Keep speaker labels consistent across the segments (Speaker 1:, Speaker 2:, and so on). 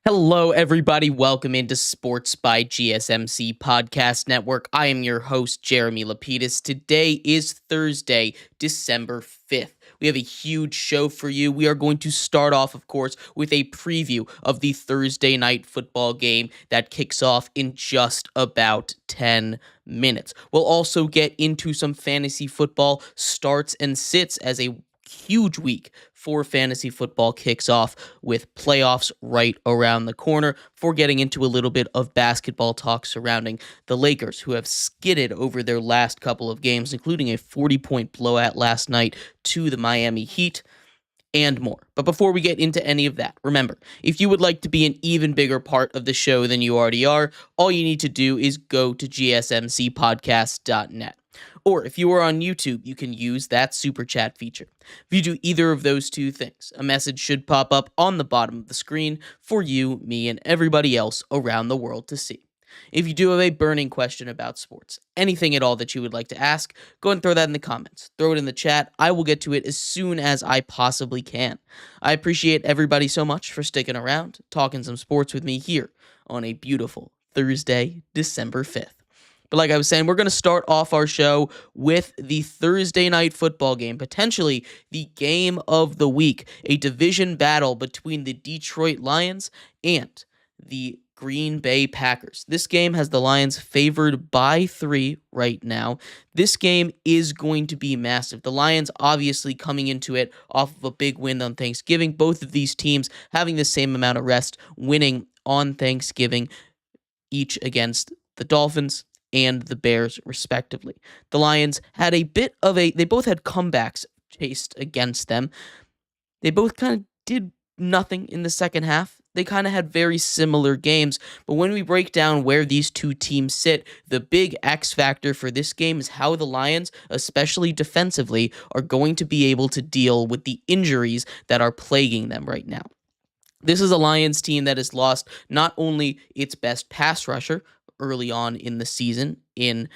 Speaker 1: Hello, everybody. Welcome into Sports by GSMC Podcast Network. I am your host, Jeremy Lapidus. Today is Thursday, December 5th. We have a huge show for you. We are going to start off, of course, with a preview of the Thursday night football game that kicks off in just about 10 minutes. We'll also get into some fantasy football starts and sits as a huge week for fantasy football kicks off with playoffs right around the corner before getting into a little bit of basketball talk surrounding the Lakers, who have skidded over their last couple of games, including a 40-point blowout last night to the Miami Heat, and more. But before we get into any of that, remember, if you would like to be an even bigger part of the show than you already are, all you need to do is go to gsmcpodcast.net. Or if you are on YouTube, you can use that super chat feature. If you do either of those two things, a message should pop up on the bottom of the screen for you, me, and everybody else around the world to see. If you do have a burning question about sports, anything at all that you would like to ask, go and throw that in the comments. Throw it in the chat. I will get to it as soon as I possibly can. I appreciate everybody so much for sticking around, talking some sports with me here on a beautiful Thursday, December 5th. But like I was saying, we're going to start off our show with the Thursday night football game, potentially the game of the week, a division battle between the Detroit Lions and the Green Bay Packers. This game has the Lions favored by 3 right now. This game is going to be massive. The Lions obviously coming into it off of a big win on Thanksgiving. Both of these teams having the same amount of rest, winning on Thanksgiving, each against the Dolphins and the Bears, respectively. The Lions had they both had comebacks chased against them. They both kind of did nothing in the second half. They kind of had very similar games, but when we break down where these two teams sit, the big X factor for this game is how the Lions, especially defensively, are going to be able to deal with the injuries that are plaguing them right now. This is a Lions team that has lost not only its best pass rusher early on in the season in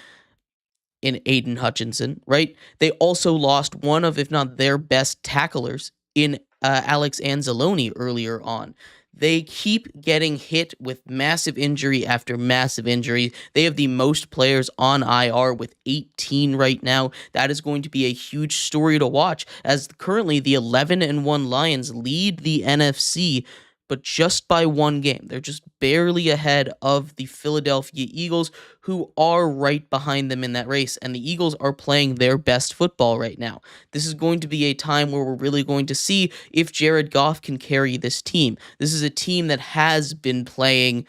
Speaker 1: Aiden Hutchinson, right? They also lost one of, if not their best tacklers in Alex Anzalone earlier on. They keep getting hit with massive injury after massive injury. They have the most players on IR with 18 right now. That is going to be a huge story to watch, as currently the 11-1 Lions lead the NFC, but just by one game. They're just barely ahead of the Philadelphia Eagles, who are right behind them in that race, and the Eagles are playing their best football right now. This is going to be a time where we're really going to see if Jared Goff can carry this team. This is a team that has been playing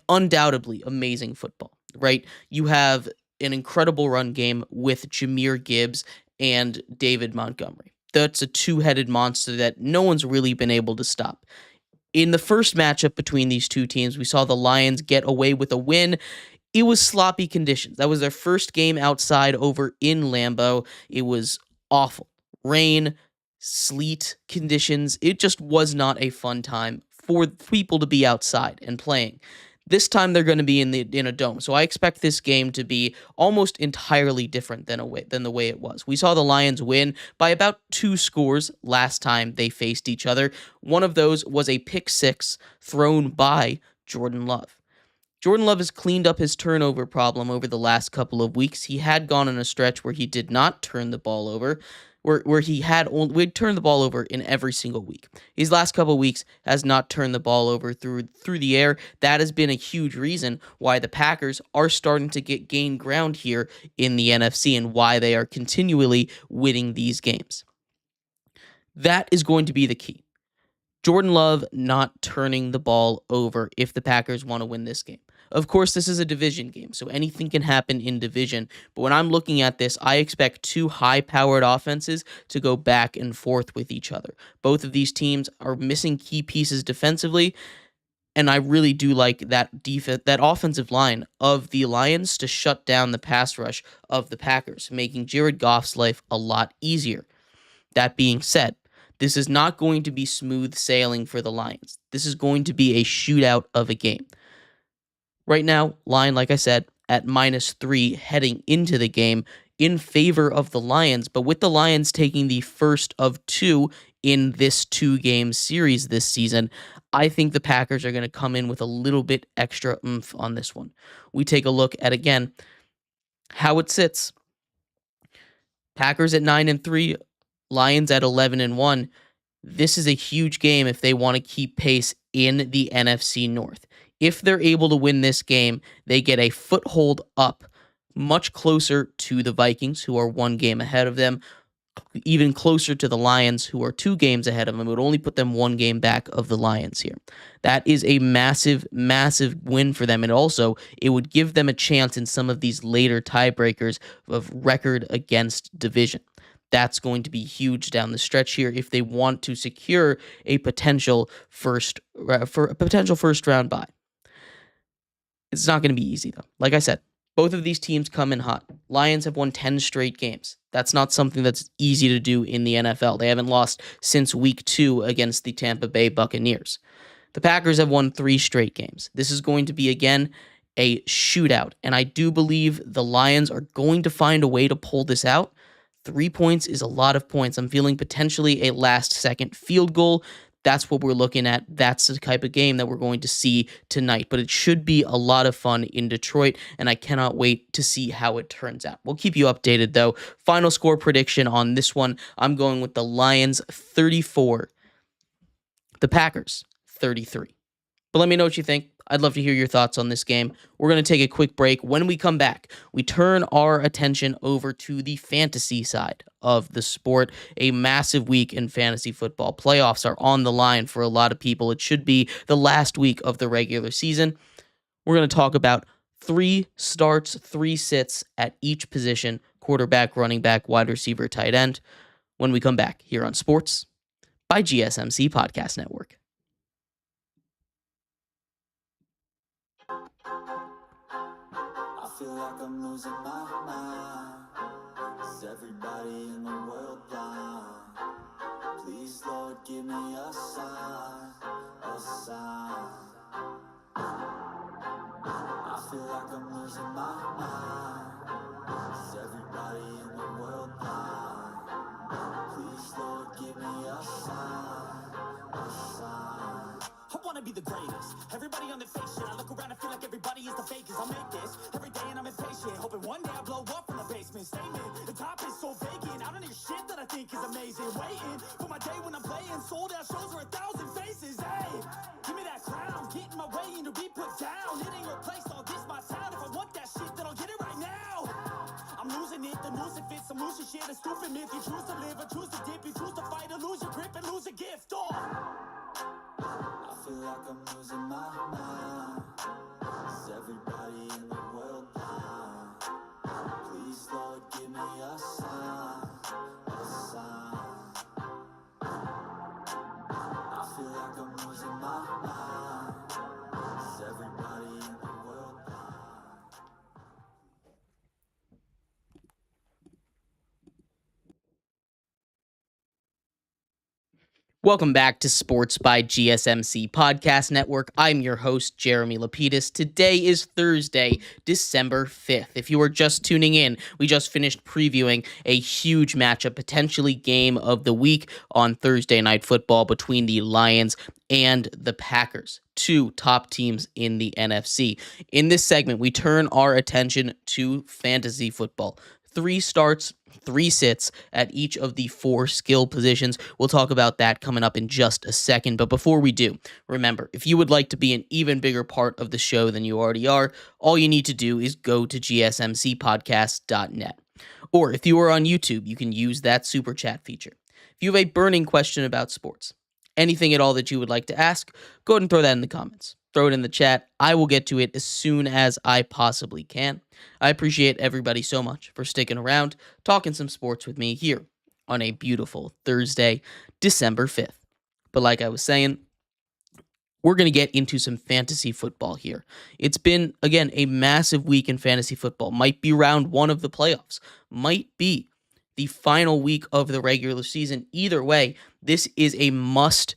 Speaker 1: undoubtedly amazing football, right? You have an incredible run game with Jahmyr Gibbs and David Montgomery. That's a two-headed monster that no one's really been able to stop. In the first matchup between these two teams, we saw the Lions get away with a win. It was sloppy conditions. That was their first game outside over in Lambeau. It was awful. Rain, sleet conditions. It just was not a fun time for people to be outside and playing. This time they're going to be in a dome, so I expect this game to be almost entirely different than the way it was. We saw the Lions win by about 2 scores last time they faced each other. One of those was a pick 6 thrown by Jordan Love. Jordan Love has cleaned up his turnover problem over the last couple of weeks. He had gone on a stretch where he did not turn the ball over, where we'd turned the ball over in every single week. His last couple of weeks has not turned the ball over through the air. That has been a huge reason why the Packers are starting to gain ground here in the NFC and why they are continually winning these games. That is going to be the key. Jordan Love not turning the ball over if the Packers want to win this game. Of course, this is a division game, so anything can happen in division. But when I'm looking at this, I expect 2 high-powered offenses to go back and forth with each other. Both of these teams are missing key pieces defensively, and I really do like that offensive line of the Lions to shut down the pass rush of the Packers, making Jared Goff's life a lot easier. That being said, this is not going to be smooth sailing for the Lions. This is going to be a shootout of a game. Right now, line, like I said, at -3 heading into the game. in favor of the Lions, but with the Lions taking the first of two in this 2-game series this season, I think the Packers are going to come in with a little bit extra oomph on this one. We take a look at, again, how it sits. Packers at 9-3, Lions at 11-1. This is a huge game if they want to keep pace in the NFC North. If they're able to win this game, they get a foothold up much closer to the Vikings, who are 1 game ahead of them, even closer to the Lions, who are 2 games ahead of them. It would only put them 1 game back of the Lions here. That is a massive, massive win for them. And also, it would give them a chance in some of these later tiebreakers of record against division. That's going to be huge down the stretch here if they want to secure a potential first round bye. It's not going to be easy, though. Like I said, both of these teams come in hot. Lions have won 10 straight games. That's not something that's easy to do in the NFL. They haven't lost since week 2 against the Tampa Bay Buccaneers. The Packers have won 3 straight games. This is going to be, again, a shootout, and I do believe the Lions are going to find a way to pull this out. 3 points is a lot of points. I'm feeling potentially a last-second field goal. That's what we're looking at. That's the type of game that we're going to see tonight. But it should be a lot of fun in Detroit, and I cannot wait to see how it turns out. We'll keep you updated, though. Final score prediction on this one, I'm going with the Lions 34, the Packers 33. But let me know what you think. I'd love to hear your thoughts on this game. We're going to take a quick break. When we come back, we turn our attention over to the fantasy side of the sport. A massive week in fantasy football. Playoffs are on the line for a lot of people. It should be the last week of the regular season. We're going to talk about 3 starts, 3 sits at each position: quarterback, running back, wide receiver, tight end. When we come back here on Sports by GSMC Podcast Network.
Speaker 2: Feel like I'm losing my mind. Is everybody in the world blind? Please, Lord, give me a sign, a sign. I feel like I'm losing my mind. Is everybody in the world blind? Please, Lord, give me a sign, a sign. I wanna be the greatest. Everybody on the fake shit. I look around and feel like everybody is the fakest. I'll make this every day and I'm impatient, hoping one day I blow up from the basement. Statement, the top is so vacant. I don't hear shit that I think is amazing. Waiting for my day when I'm playing sold out shows for 1,000 faces. Hey, give me that crown, get in my way and to be put down. It ain't no place, all this my town. If I want that shit, then I'll get it right now. I'm losing it, the news it fits. I'm losing shit, a stupid myth. You choose to live or choose to dip. You choose to fight or lose your grip and lose a gift. Oh, I feel like I'm losing my mind. Is everybody in the world blind? Please, Lord, give me a sign, a sign. I feel like I'm losing my mind. Is everybody in the world blind?
Speaker 1: Welcome back to Sports by GSMC Podcast Network. I'm your host, Jeremy Lapidus. Today is Thursday, December 5th. If you are just tuning in, we just finished previewing a huge matchup, potentially game of the week on Thursday Night Football between the Lions and the Packers, 2 top teams in the NFC. In this segment, we turn our attention to fantasy football. 3 starts, 3 sits at each of the 4 skill positions. We'll talk about that coming up in just a second. But before we do, remember, if you would like to be an even bigger part of the show than you already are, all you need to do is go to gsmcpodcast.net. Or if you are on YouTube, you can use that super chat feature. If you have a burning question about sports, anything at all that you would like to ask, go ahead and throw that in the comments. Throw it in the chat. I will get to it as soon as I possibly can. I appreciate everybody so much for sticking around, talking some sports with me here on a beautiful Thursday, December 5th. But like I was saying, we're going to get into some fantasy football here. It's been, again, a massive week in fantasy football. Might be round 1 of the playoffs. Might be the final week of the regular season. Either way, this is a must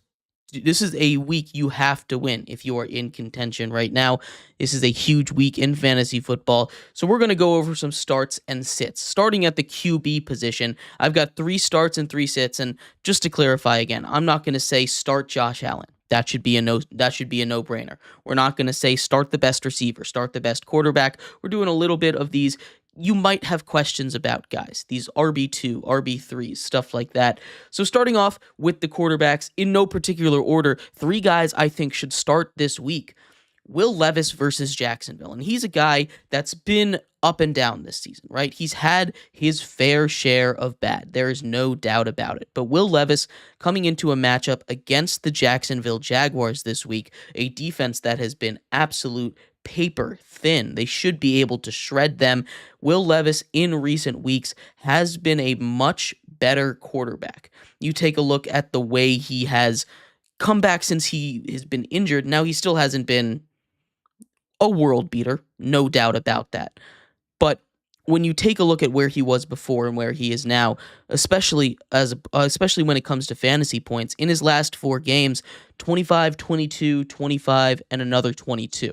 Speaker 1: This is a week you have to win if you are in contention right now. This is a huge week in fantasy football. So we're going to go over some starts and sits. Starting at the QB position, I've got 3 starts and 3 sits. And just to clarify again, I'm not going to say start Josh Allen. That should be a no-brainer. We're not going to say start the best receiver, start the best quarterback. We're doing a little bit of these you might have questions about, guys. These RB2, RB3s, stuff like that. So starting off with the quarterbacks in no particular order, 3 guys I think should start this week. Will Levis versus Jacksonville. And he's a guy that's been up and down this season, right? He's had his fair share of bad. There is no doubt about it. But Will Levis coming into a matchup against the Jacksonville Jaguars this week, a defense that has been absolute paper thin. They should be able to shred them. Will Levis in recent weeks has been a much better quarterback. You take a look at the way he has come back since he has been injured. Now, he still hasn't been a world beater, no doubt about that. But when you take a look at where he was before and where he is now, especially when it comes to fantasy points, in his last 4 games, 25, 22, 25, and another 22.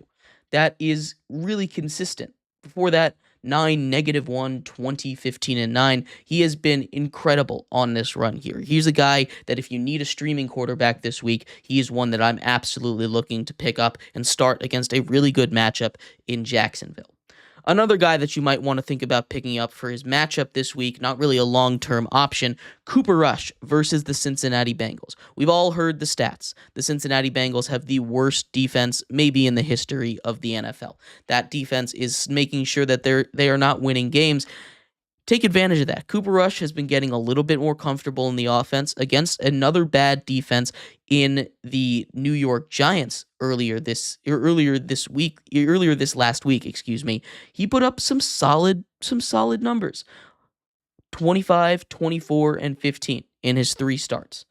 Speaker 1: That is really consistent. Before that, 9, -1, 20, 15, and 9. He has been incredible on this run here. He's a guy that if you need a streaming quarterback this week, he is one that I'm absolutely looking to pick up and start against a really good matchup in Jacksonville. Another guy that you might want to think about picking up for his matchup this week, not really a long-term option, Cooper Rush versus the Cincinnati Bengals. We've all heard the stats. The Cincinnati Bengals have the worst defense maybe in the history of the NFL. That defense is making sure that they are not winning games. Take advantage of that. Cooper Rush has been getting a little bit more comfortable in the offense against another bad defense in the New York Giants earlier this last week, excuse me. He put up some solid numbers. 25, 24, and 15 in his 3 starts.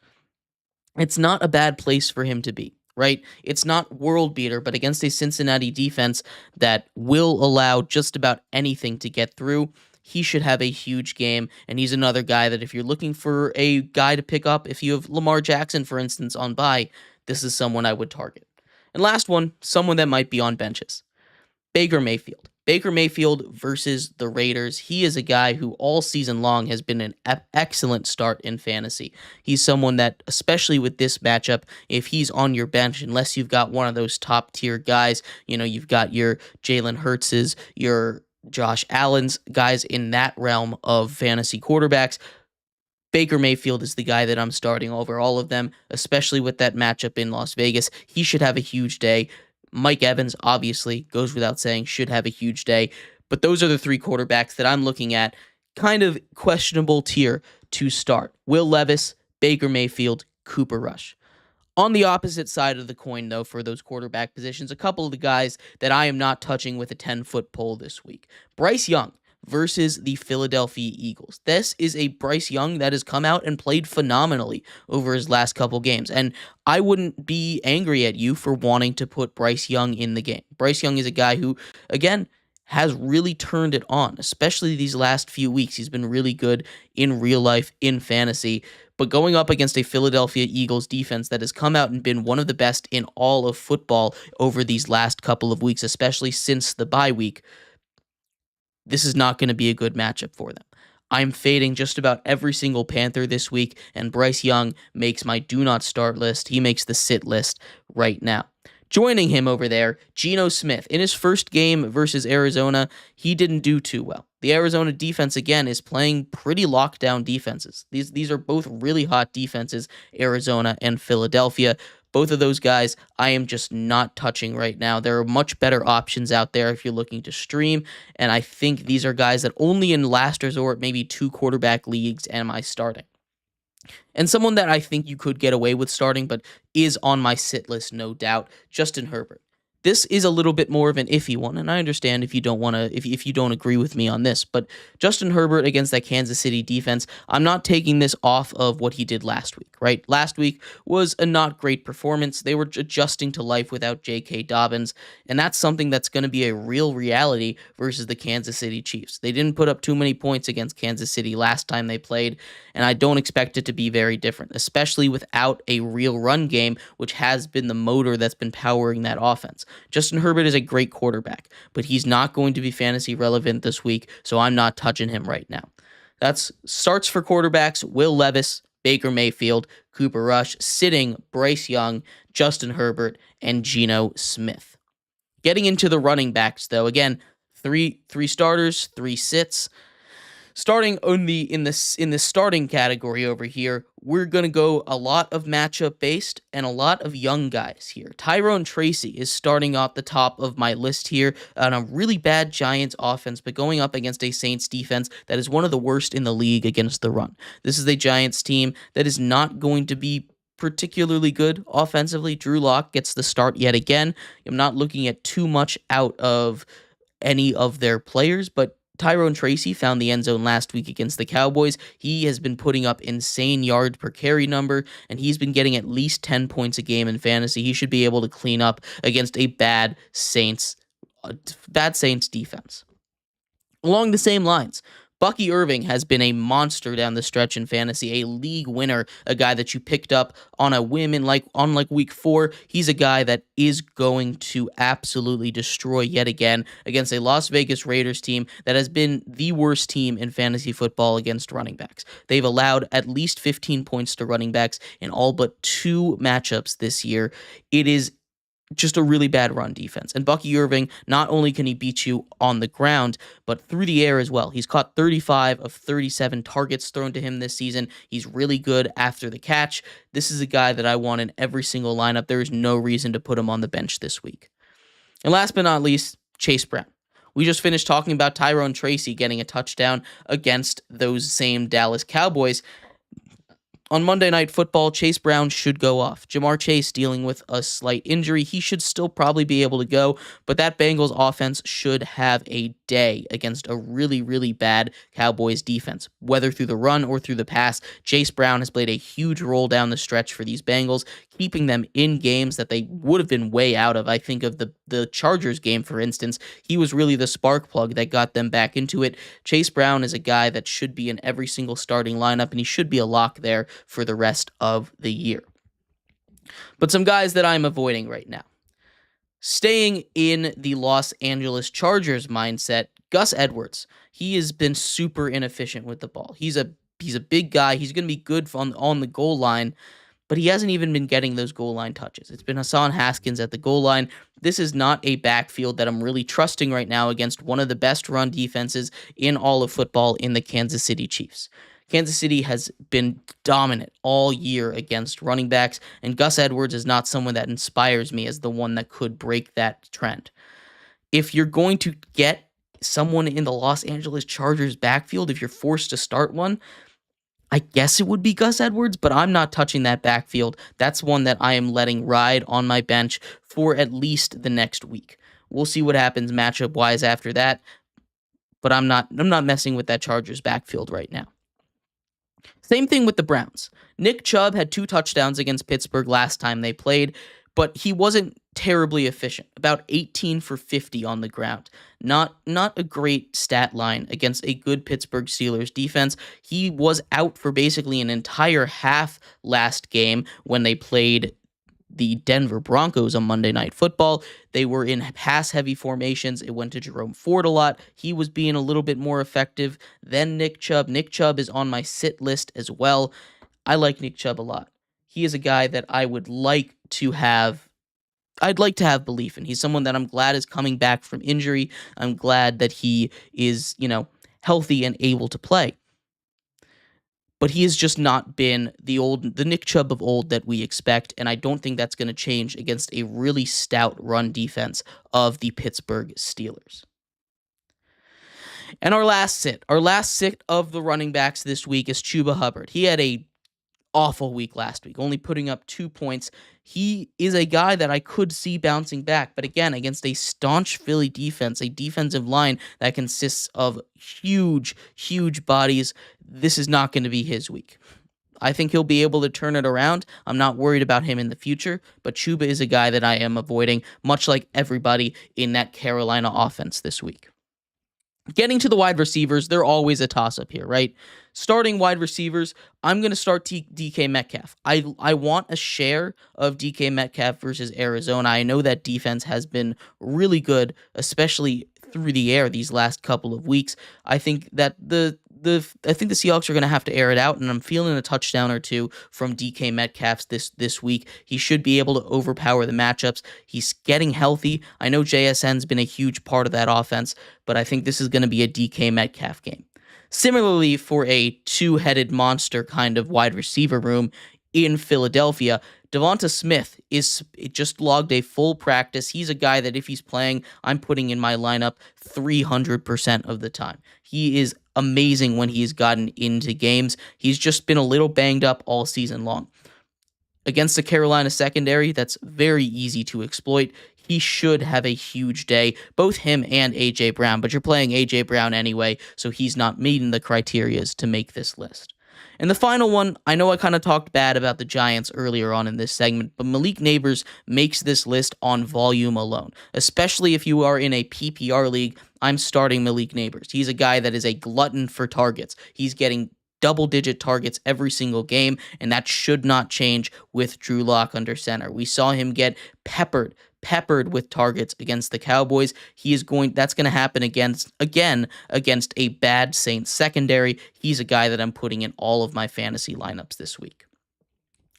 Speaker 1: It's not a bad place for him to be, right? It's not world beater, but against a Cincinnati defense that will allow just about anything to get through, he should have a huge game, and he's another guy that if you're looking for a guy to pick up, if you have Lamar Jackson, for instance, on bye, this is someone I would target. And last one, someone that might be on benches. Baker Mayfield. Baker Mayfield versus the Raiders. He is a guy who all season long has been an excellent start in fantasy. He's someone that, especially with this matchup, if he's on your bench, unless you've got one of those top tier guys, you've got your Jalen Hurtses, your Josh Allen's, guys in that realm of fantasy quarterbacks, Baker Mayfield is the guy that I'm starting over all of them, especially with that matchup in Las Vegas. He should have a huge day. Mike Evans, obviously, goes without saying, should have a huge day. But those are the 3 quarterbacks that I'm looking at, kind of questionable tier to start. Will Levis, Baker Mayfield, Cooper Rush. On the opposite side of the coin, though, for those quarterback positions, a couple of the guys that I am not touching with a 10-foot pole this week. Bryce Young versus the Philadelphia Eagles. This is a Bryce Young that has come out and played phenomenally over his last couple games, and I wouldn't be angry at you for wanting to put Bryce Young in the game. Bryce Young is a guy who, again, has really turned it on, especially these last few weeks. He's been really good in real life, in fantasy, but going up against a Philadelphia Eagles defense that has come out and been one of the best in all of football over these last couple of weeks, especially since the bye week, this is not going to be a good matchup for them. I'm fading just about every single Panther this week, and Bryce Young makes my do not start list. He makes the sit list right now. Joining him over there, Geno Smith. In his first game versus Arizona, he didn't do too well. The Arizona defense, again, is playing pretty lockdown defenses. These are both really hot defenses, Arizona and Philadelphia. Both of those guys I am just not touching right now. There are much better options out there if you're looking to stream, and I think these are guys that only in last resort, maybe 2 quarterback leagues, am I starting. And someone that I think you could get away with starting, but is on my sit list, no doubt, Justin Herbert. This is a little bit more of an iffy one, and I understand if you don't want to, if you don't agree with me on this. But Justin Herbert against that Kansas City defense, I'm not taking this off of what he did last week. Right, last week was a not great performance. They were adjusting to life without J.K. Dobbins, and that's something that's going to be a real reality versus the Kansas City Chiefs. They didn't put up too many points against Kansas City last time they played, and I don't expect it to be very different, especially without a real run game, which has been the motor that's been powering that offense. Justin Herbert is a great quarterback, but he's not going to be fantasy relevant this week, so I'm not touching him right now. That's starts for quarterbacks: Will Levis, Baker Mayfield, Cooper Rush, sitting Bryce Young, Justin Herbert, and Geno Smith. Getting into the running backs, though, again, three starters, three sits. Starting in the starting category over here, we're going to go a lot of matchup based and a lot of young guys here. Tyrone Tracy is starting off the top of my list here on a really bad Giants offense, but going up against a Saints defense that is one of the worst in the league against the run. This is a Giants team that is not going to be particularly good offensively. Drew Lock gets the start yet again. I'm not looking at too much out of any of their players, but Tyrone Tracy found the end zone last week against the Cowboys. He has been putting up insane yard per carry number, and he's been getting at least 10 points a game in fantasy. He should be able to clean up against a bad Saints defense. Along the same lines, Bucky Irving has been a monster down the stretch in fantasy, a league winner, a guy that you picked up on a whim on week 4. He's a guy that is going to absolutely destroy yet again against a Las Vegas Raiders team that has been the worst team in fantasy football against running backs. They've allowed at least 15 points to running backs in all but 2 matchups this year. It is just a really bad run defense. And Bucky Irving, not only can he beat you on the ground, but through the air as well. He's caught 35 of 37 targets thrown to him this season. He's really good after the catch. This is a guy that I want in every single lineup. There is no reason to put him on the bench this week. And last but not least, Chase Brown. We just finished talking about Tyrone Tracy getting a touchdown against those same Dallas Cowboys. On Monday Night Football, Chase Brown should go off. Jamar Chase dealing with a slight injury. He should still probably be able to go, but that Bengals offense should have a day against a really, really bad Cowboys defense. Whether through the run or through the pass, Chase Brown has played a huge role down the stretch for these Bengals, keeping them in games that they would have been way out of. I think of the Chargers game, for instance. He was really the spark plug that got them back into it. Chase Brown is a guy that should be in every single starting lineup, and he should be a lock there for the rest of the year. But some guys that I'm avoiding right now. Staying in the Los Angeles Chargers mindset, Gus Edwards. He has been super inefficient with the ball. He's a big guy. He's going to be good on the goal line, but he hasn't even been getting those goal line touches. It's been Hassan Haskins at the goal line. This is not a backfield that I'm really trusting right now against one of the best run defenses in all of football in the Kansas City Chiefs. Kansas City has been dominant all year against running backs, and Gus Edwards is not someone that inspires me as the one that could break that trend. If you're going to get someone in the Los Angeles Chargers backfield, if you're forced to start one, I guess it would be Gus Edwards, but I'm not touching that backfield. That's one that I am letting ride on my bench for at least the next week. We'll see what happens matchup-wise after that, but I'm not messing with that Chargers backfield right now. Same thing with the Browns. Nick Chubb had 2 touchdowns against Pittsburgh last time they played, but he wasn't terribly efficient. About 18 for 50 on the ground. Not a great stat line against a good Pittsburgh Steelers defense. He was out for basically an entire half last game when they played the Denver Broncos on Monday Night Football. They were in pass-heavy formations. It went to Jerome Ford a lot. He was being a little bit more effective than Nick Chubb. Nick Chubb is on my sit list as well. I like Nick Chubb a lot. He is a guy that I'd like to have belief in. He's someone that I'm glad is coming back from injury. I'm glad that he is, healthy and able to play. But he has just not been the Nick Chubb of old that we expect, and I don't think that's going to change against a really stout run defense of the Pittsburgh Steelers. And our last sit of the running backs this week is Chuba Hubbard. He had a awful week last week, only putting up 2 points. he is a guy that I could see bouncing back. But again, against a staunch Philly defense, a defensive line that consists of huge, huge bodies, this is not going to be his week. I think he'll be able to turn it around. I'm not worried about him in the future, but Chuba is a guy that I am avoiding, much like everybody in that Carolina offense this week. Getting to the wide receivers, they're always a toss-up here, right? Starting wide receivers, I'm going to start DK Metcalf. I want a share of DK Metcalf versus Arizona. I know that defense has been really good, especially through the air these last couple of weeks. I think that the Seahawks are going to have to air it out, and I'm feeling a touchdown or two from DK Metcalf this week. He should be able to overpower the matchups. He's getting healthy. I know JSN's been a huge part of that offense, but I think this is going to be a DK Metcalf game. Similarly, for a two-headed monster kind of wide receiver room in Philadelphia, Devonta Smith just logged a full practice. He's a guy that if he's playing, I'm putting in my lineup 300% of the time. He is amazing when he's gotten into games. He's just been a little banged up all season long. Against the Carolina secondary, that's very easy to exploit. He should have a huge day, both him and A.J. Brown, but you're playing A.J. Brown anyway, so he's not meeting the criteria to make this list. And the final one, I know I kind of talked bad about the Giants earlier on in this segment, but Malik Neighbors makes this list on volume alone. Especially if you are in a PPR league, I'm starting Malik Neighbors. He's a guy that is a glutton for targets. He's getting double-digit targets every single game, and that should not change with Drew Lock under center. We saw him get peppered with targets against the Cowboys. That's going to happen against a bad Saints secondary. He's a guy that I'm putting in all of my fantasy lineups this week.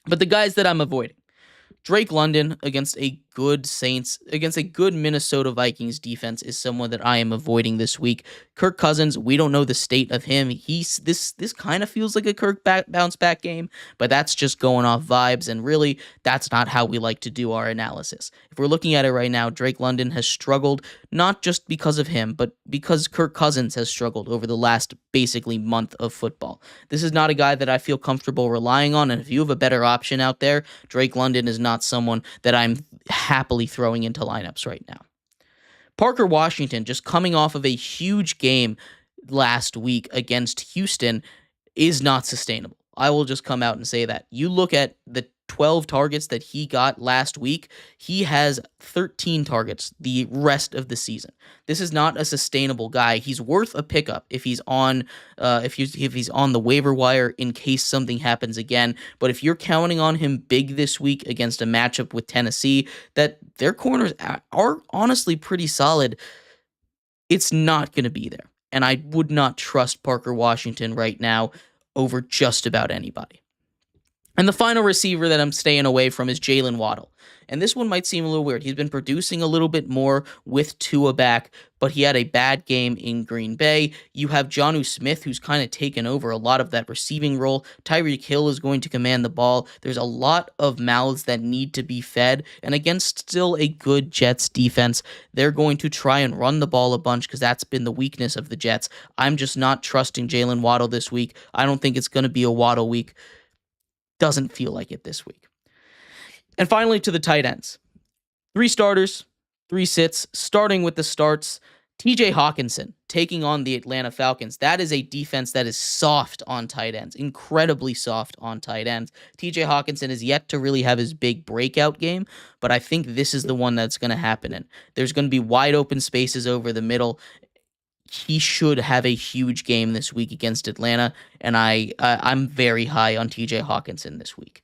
Speaker 1: But the guys that I'm avoiding, Drake London against a good Minnesota Vikings defense is someone that I am avoiding this week. Kirk Cousins, we don't know the state of him. This kind of feels like a Kirk bounce back game, but that's just going off vibes, and really that's not how we like to do our analysis. If we're looking at it right now, Drake London has struggled not just because of him, but because Kirk Cousins has struggled over the last basically month of football. This is not a guy that I feel comfortable relying on, and if you have a better option out there, Drake London is not someone that I'm happily throwing into lineups right now. Parker Washington, just coming off of a huge game last week against Houston, is not sustainable. I will just come out and say that. You look at the 12 targets that he got last week, he has 13 targets the rest of the season. This is not a sustainable guy. He's worth a pickup if he's on if he's on the waiver wire in case something happens again. But if you're counting on him big this week against a matchup with Tennessee, that their corners are honestly pretty solid, it's not going to be there. And I would not trust Parker Washington right now over just about anybody. And the final receiver that I'm staying away from is Jalen Waddle. And this one might seem a little weird. He's been producing a little bit more with Tua back, but he had a bad game in Green Bay. You have Jonnu Smith, who's kind of taken over a lot of that receiving role. Tyreek Hill is going to command the ball. There's a lot of mouths that need to be fed. And against still a good Jets defense, they're going to try and run the ball a bunch because that's been the weakness of the Jets. I'm just not trusting Jalen Waddle this week. I don't think it's going to be a Waddle week. Doesn't feel like it this week. And finally, to the tight ends. 3 starters, 3 sits, starting with the starts. TJ Hawkinson taking on the Atlanta Falcons. That is a defense that is soft on tight ends, incredibly soft on tight ends. TJ Hawkinson is yet to really have his big breakout game, but I think this is the one that's going to happen in. There's going to be wide open spaces over the middle. He should have a huge game this week against Atlanta, and I'm very high on TJ Hawkinson this week.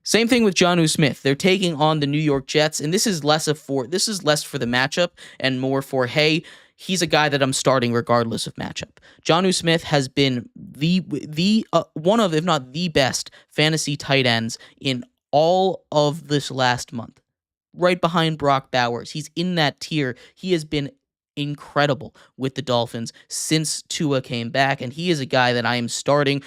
Speaker 1: Same thing with Jonnu Smith. They're taking on the New York Jets, and this is less for the matchup and more for, hey, he's a guy that I'm starting regardless of matchup. Jonnu Smith has been the one of, if not the best fantasy tight ends in all of this last month. Right behind Brock Bowers. He's in that tier. He has been incredible with the Dolphins since Tua came back, and he is a guy that I am starting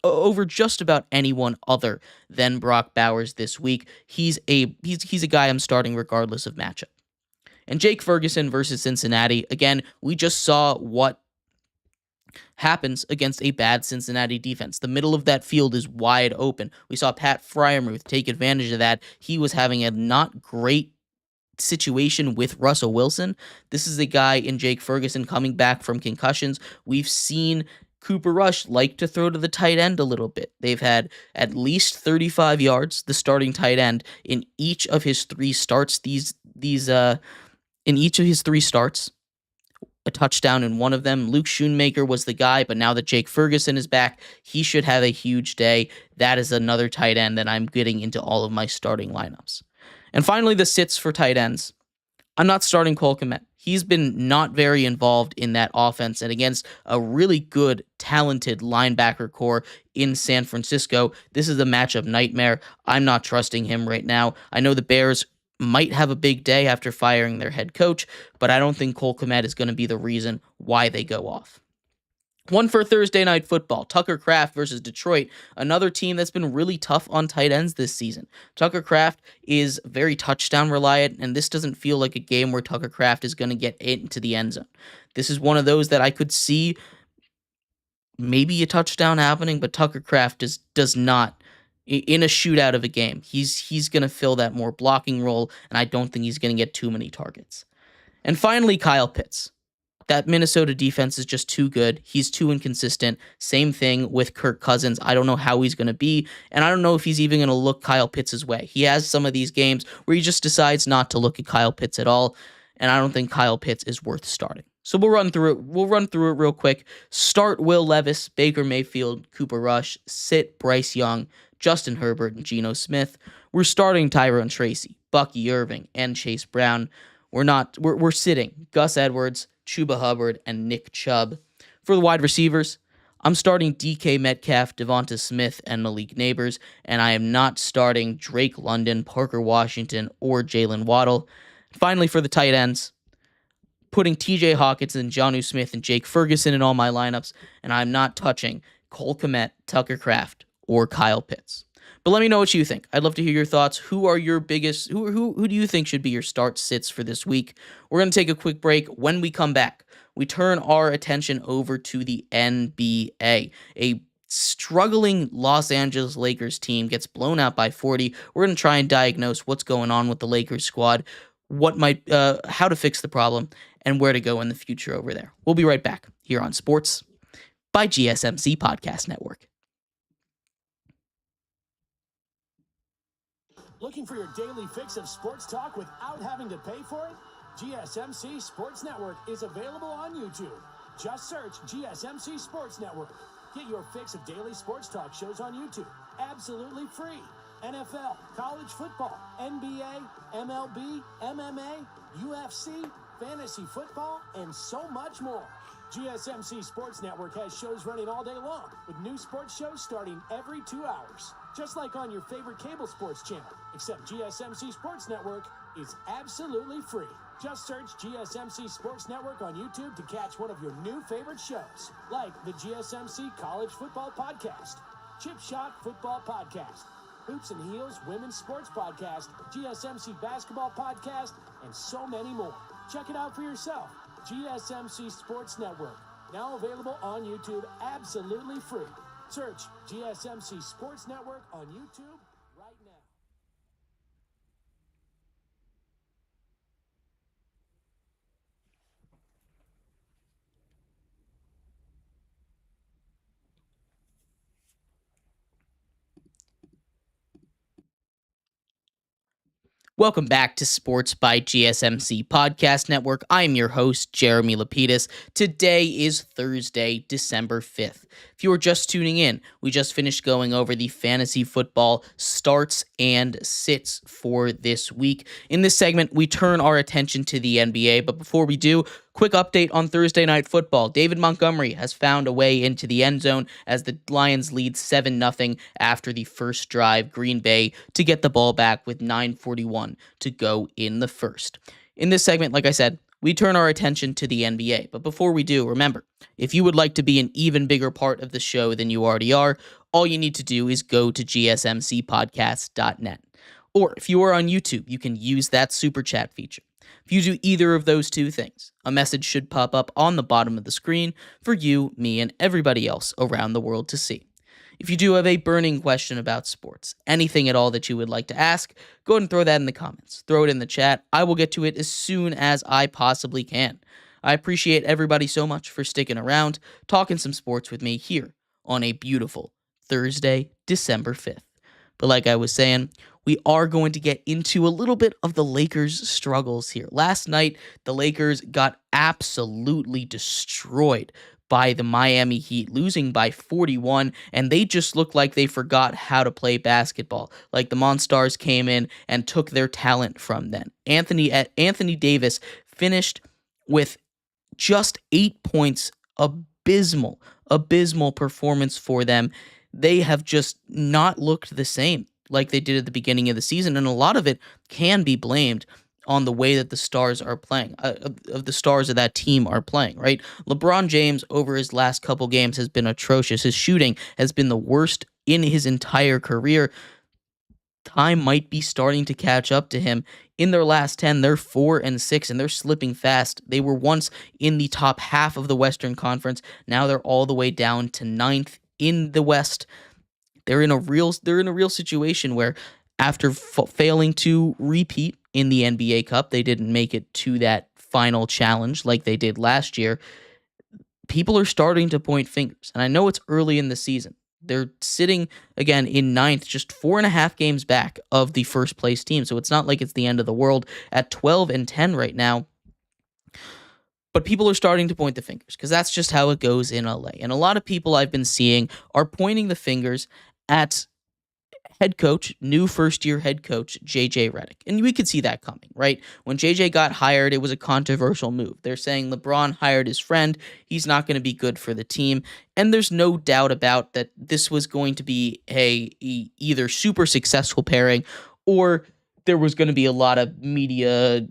Speaker 1: over just about anyone other than Brock Bowers this week. He's a guy I'm starting regardless of matchup. And Jake Ferguson versus Cincinnati. Again, we just saw what happens against a bad Cincinnati defense. The middle of that field is wide open. We saw Pat Fryermuth take advantage of that. He was having a not great situation with Russell Wilson. This is a guy in Jake Ferguson coming back from concussions. We've seen Cooper Rush like to throw to the tight end a little bit. They've had at least 35 yards, the starting tight end, in each of his three starts. In each of his three starts, a touchdown in one of them. Luke Schoonmaker was the guy, but now that Jake Ferguson is back, he should have a huge day. That is another tight end that I'm getting into all of my starting lineups. And finally, the sits for tight ends. I'm not starting Cole Kmet. He's been not very involved in that offense, and against a really good, talented linebacker core in San Francisco, this is a matchup nightmare. I'm not trusting him right now. I know the Bears might have a big day after firing their head coach, but I don't think Cole Kmet is going to be the reason why they go off. One for Thursday Night Football, Tucker Kraft versus Detroit, another team that's been really tough on tight ends this season. Tucker Kraft is very touchdown reliant, and this doesn't feel like a game where Tucker Kraft is going to get into the end zone. This is one of those that I could see maybe a touchdown happening, but Tucker Kraft does not. In a shootout of a game, he's going to fill that more blocking role, and I don't think he's going to get too many targets. And finally, Kyle Pitts. That Minnesota defense is just too good. He's too inconsistent. Same thing with Kirk Cousins. I don't know how he's going to be, and I don't know if he's even going to look Kyle Pitts' way. He has some of these games where he just decides not to look at Kyle Pitts at all, and I don't think Kyle Pitts is worth starting. So we'll run through it. We'll run through it real quick. Start Will Levis, Baker Mayfield, Cooper Rush. Sit Bryce Young, Justin Herbert, and Geno Smith. We're starting Tyrone Tracy, Bucky Irving, and Chase Brown. We're sitting Gus Edwards, Chuba Hubbard, and Nick Chubb. For the wide receivers, I'm starting DK Metcalf, Devonta Smith, and Malik Neighbors, and I am not starting Drake London, Parker Washington, or Jalen Waddle. Finally, for the tight ends, putting TJ Hawkinson, Jonnu Smith, and Jake Ferguson in all my lineups, and I'm not touching Cole Kmet, Tucker Kraft, or Kyle Pitts. But let me know what you think. I'd love to hear your thoughts. Who are your biggest, who do you think should be your start sits for this week? We're going to take a quick break. When we come back, we turn our attention over to the NBA. A struggling Los Angeles Lakers team gets blown out by 40. We're going to try and diagnose what's going on with the Lakers squad, how to fix the problem, and where to go in the future over there. We'll be right back here on Sports by GSMC Podcast Network.
Speaker 3: Looking for your daily fix of sports talk without having to pay for it? GSMC Sports Network is available on YouTube. Just search GSMC Sports Network. Get your fix of daily sports talk shows on YouTube, absolutely free. NFL, college football, NBA, MLB, MMA, UFC, fantasy football, and so much more. GSMC Sports Network has shows running all day long, with new sports shows starting every 2 hours. Just like on your favorite cable sports channel, except GSMC Sports Network is absolutely free. Just search GSMC Sports Network on YouTube to catch one of your new favorite shows, like the GSMC College Football Podcast, Chip Shot Football Podcast, Hoops and Heels Women's Sports Podcast, GSMC Basketball Podcast, and so many more. Check it out for yourself. GSMC Sports Network, now available on YouTube absolutely free. Search GSMC Sports Network on YouTube right now.
Speaker 1: Welcome back to Sports by GSMC Podcast Network. I'm your host, Jeremy Lapidus. Today is Thursday, December 5th. If you are just tuning in, we just finished going over the fantasy football starts and sits for this week. In this segment, we turn our attention to the NBA, but before we do, quick update on Thursday Night Football. David Montgomery has found a way into the end zone as the Lions lead 7-0 after the first drive. Green Bay to get the ball back with 9:41 to go in the first. In this segment, like I said, we turn our attention to the NBA. But before we do, remember, if you would like to be an even bigger part of the show than you already are, all you need to do is go to gsmcpodcast.net. Or if you are on YouTube, you can use that super chat feature. If you do either of those two things, a message should pop up on the bottom of the screen for you, me, and everybody else around the world to see. If you do have a burning question about sports, anything at all that you would like to ask, go ahead and throw that in the comments. Throw it in the chat. I will get to it as soon as I possibly can. I appreciate everybody so much for sticking around, talking some sports with me here on a beautiful Thursday, December 5th. But like I was saying, we are going to get into a little bit of the Lakers' struggles here. Last night, the Lakers got absolutely destroyed by the Miami Heat, losing by 41, and they just looked like they forgot how to play basketball. Like the Monstars came in and took their talent from them. Anthony Davis finished with just 8 points. Abysmal performance for them. They have just not looked the same like they did at the beginning of the season, and a lot of it can be blamed on the way that the stars are playing, of the stars of that team are playing, right? LeBron James over his last couple games has been atrocious. His shooting has been the worst in his entire career. Time might be starting to catch up to him. In their last 10, they're 4-6, and they're slipping fast. They were once in the top half of the Western Conference. Now they're all the way down to 9th in the West. They're in a real situation where after failing to repeat in the NBA Cup, they didn't make it to that final challenge like they did last year. People are starting to point fingers, and I know it's early in the season. They're sitting, again, in 9th, just 4.5 games back of the first place team, so it's not like it's the end of the world at 12-10 right now. But people are starting to point the fingers because that's just how it goes in LA. And a lot of people I've been seeing are pointing the fingers at head coach, new first-year head coach, JJ Redick. And we could see that coming, right? When JJ got hired, it was a controversial move. They're saying LeBron hired his friend. He's not going to be good for the team. And there's no doubt about that this was going to be a either super successful pairing or there was going to be a lot of media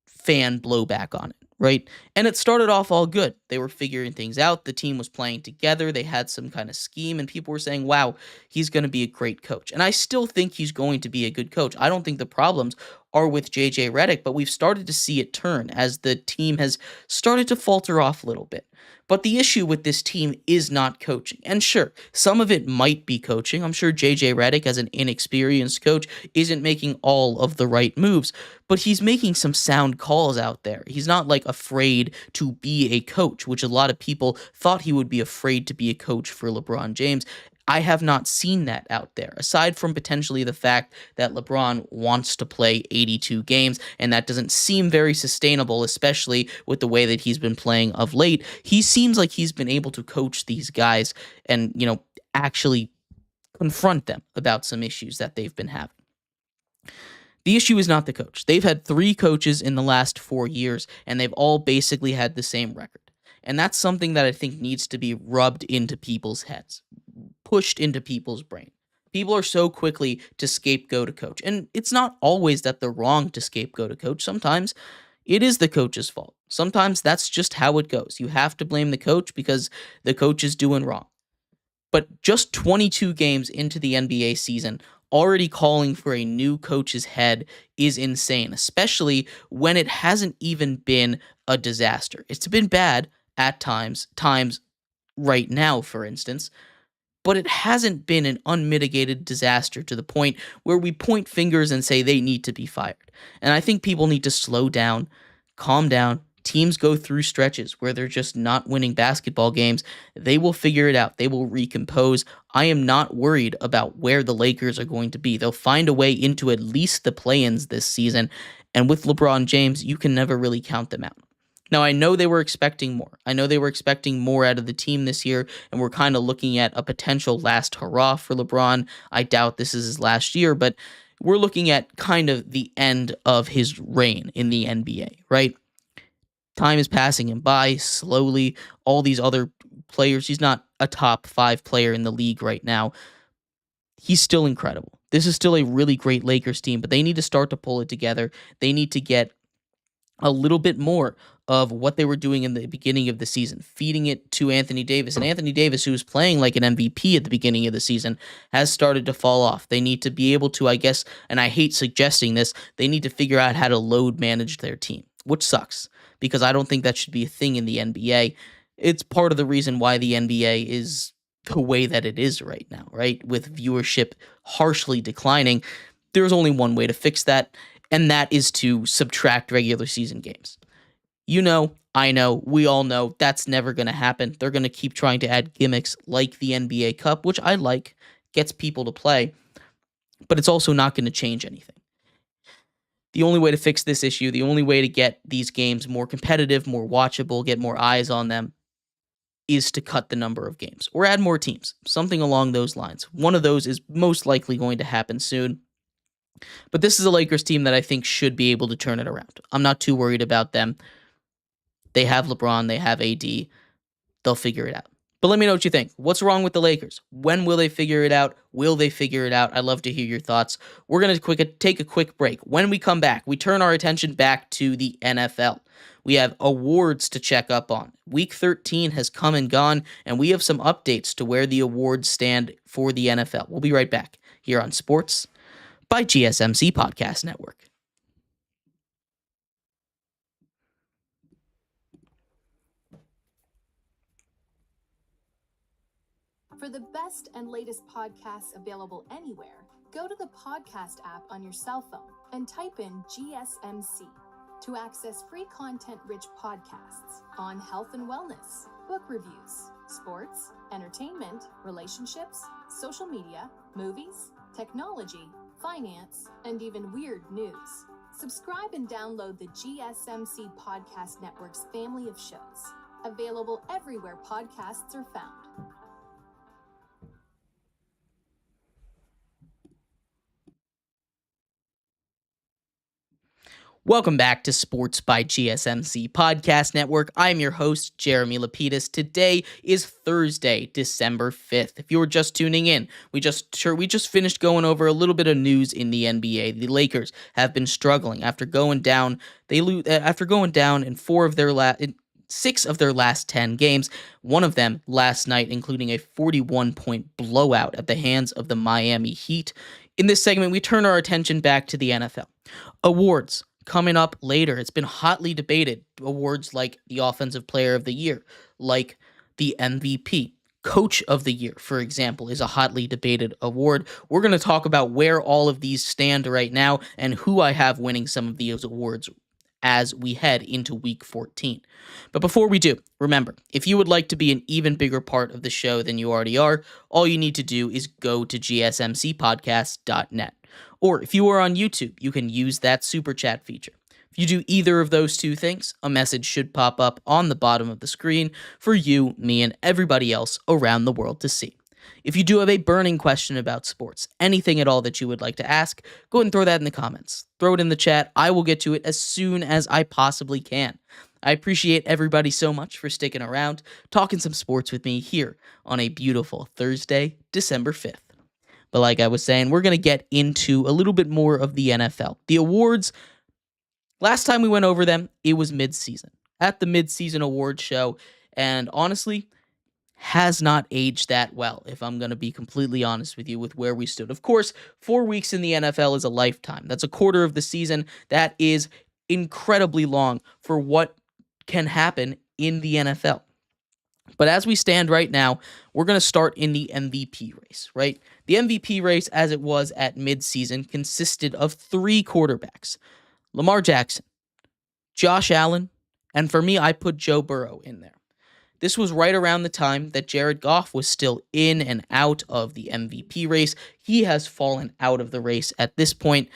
Speaker 1: fan blowback on it. Right? And it started off all good. They were figuring things out. The team was playing together. They had some kind of scheme, and people were saying, wow, he's going to be a great coach. And I still think he's going to be a good coach. I don't think the problems are with JJ Redick, but we've started to see it turn as the team has started to falter off a little bit. But the issue with this team is not coaching. And sure, some of it might be coaching. I'm sure JJ Redick, as an inexperienced coach, isn't making all of the right moves, but he's making some sound calls out there. He's not like afraid to be a coach, which a lot of people thought he would be afraid to be a coach for LeBron James. I have not seen that out there, aside from potentially the fact that LeBron wants to play 82 games, and that doesn't seem very sustainable, especially with the way that he's been playing of late. He seems like he's been able to coach these guys and, actually confront them about some issues that they've been having. The issue is not the coach. They've had 3 coaches in the last 4 years, and they've all basically had the same record. And that's something that I think needs to be rubbed into people's heads, pushed into people's brain. People are so quickly to scapegoat a coach. And it's not always that they're wrong to scapegoat a coach. Sometimes it is the coach's fault. Sometimes that's just how it goes. You have to blame the coach because the coach is doing wrong. But just 22 games into the NBA season, already calling for a new coach's head is insane, especially when it hasn't even been a disaster. It's been bad at times right now, for instance, but it hasn't been an unmitigated disaster to the point where we point fingers and say they need to be fired. And I think people need to slow down, calm down. Teams go through stretches where they're just not winning basketball games. They will figure it out. They will recompose. I am not worried about where the Lakers are going to be. They'll find a way into at least the play-ins this season. And with LeBron James, you can never really count them out. Now, I know they were expecting more. I know they were expecting more out of the team this year, and we're kind of looking at a potential last hurrah for LeBron. I doubt this is his last year, but we're looking at kind of the end of his reign in the NBA, right? Time is passing him by slowly. All these other players, he's not a top 5 player in the league right now. He's still incredible. This is still a really great Lakers team, but they need to start to pull it together. They need to get a little bit more of what they were doing in the beginning of the season, feeding it to Anthony Davis. And Anthony Davis, who was playing like an MVP at the beginning of the season, has started to fall off. They need to be able to, I guess, and I hate suggesting this, they need to figure out how to load manage their team, which sucks because I don't think that should be a thing in the NBA. It's part of the reason why the NBA is the way that it is right now, right? With viewership harshly declining, there's only one way to fix that, and that is to subtract regular season games. You know, I know, we all know that's never going to happen. They're going to keep trying to add gimmicks like the NBA Cup, which I like, gets people to play, but it's also not going to change anything. The only way to fix this issue, the only way to get these games more competitive, more watchable, get more eyes on them, is to cut the number of games or add more teams, something along those lines. One of those is most likely going to happen soon. But this is a Lakers team that I think should be able to turn it around. I'm not too worried about them. They have LeBron, they have AD. They'll figure it out. But let me know what you think. What's wrong with the Lakers? When will they figure it out? Will they figure it out? I'd love to hear your thoughts. We're going to take a quick break. When we come back, we turn our attention back to the NFL. We have awards to check up on. Week 13 has come and gone, and we have some updates to where the awards stand for the NFL. We'll be right back here on Sports by GSMC Podcast Network.
Speaker 4: For the best and latest podcasts available anywhere, go to the podcast app on your cell phone and type in GSMC to access free content-rich podcasts on health and wellness, book reviews, sports, entertainment, relationships, social media, movies, technology, finance, and even weird news. Subscribe and download the GSMC Podcast Network's family of shows, available everywhere podcasts are found.
Speaker 1: Welcome back to Sports by GSMC Podcast Network. I'm your host, Jeremy Lapidus. Today is Thursday, December 5th. If you were just tuning in, we just finished going over a little bit of news in the NBA. The Lakers have been struggling after going down. After going down in 6 of their last 10 games, one of them last night, including a 41-point blowout at the hands of the Miami Heat. In this segment, we turn our attention back to the NFL. Awards coming up later. It's been hotly debated. Awards like the Offensive Player of the Year, like the MVP. Coach of the Year, for example, is a hotly debated award. We're going to talk about where all of these stand right now and who I have winning some of these awards as we head into Week 14. But before we do, remember, if you would like to be an even bigger part of the show than you already are, all you need to do is go to gsmcpodcast.net. Or if you are on YouTube, you can use that super chat feature. If you do either of those two things, a message should pop up on the bottom of the screen for you, me, and everybody else around the world to see. If you do have a burning question about sports, anything at all that you would like to ask, go ahead and throw that in the comments. Throw it in the chat. I will get to it as soon as I possibly can. I appreciate everybody so much for sticking around, talking some sports with me here on a beautiful Thursday, December 5th. But like I was saying, we're going to get into a little bit more of the NFL. The awards, last time we went over them, it was mid-season. At the mid-season award show, and honestly, has not aged that well, if I'm going to be completely honest with you with where we stood. Of course, 4 weeks in the NFL is a lifetime. That's a quarter of the season. That is incredibly long for what can happen in the NFL. But as we stand right now, we're going to start in the MVP race, right? The MVP race, as it was at midseason, consisted of 3 quarterbacks: Lamar Jackson, Josh Allen, and for me, I put Joe Burrow in there. This was right around the time that Jared Goff was still in and out of the MVP race. He has fallen out of the race at this point.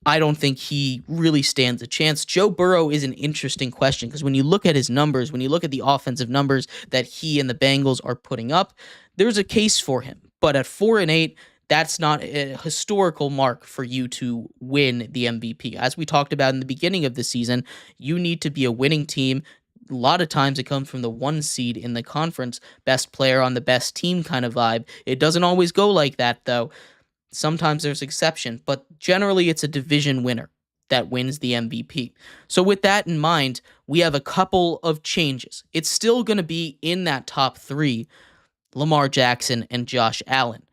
Speaker 1: I don't think he really stands a chance. Joe Burrow is an interesting question because when you look at his numbers, when you look at the offensive numbers that he and the Bengals are putting up, there's a case for him. But at 4-8, that's not a historical mark for you to win the MVP. As we talked about in the beginning of the season, you need to be a winning team. A lot of times it comes from the 1 seed in the conference, best player on the best team kind of vibe. It doesn't always go like that, though. Sometimes there's exception, but generally it's a division winner. that wins the MVP. So with that in mind, we have a couple of changes. It's still going to be in that top 3, Lamar Jackson and Josh Allen.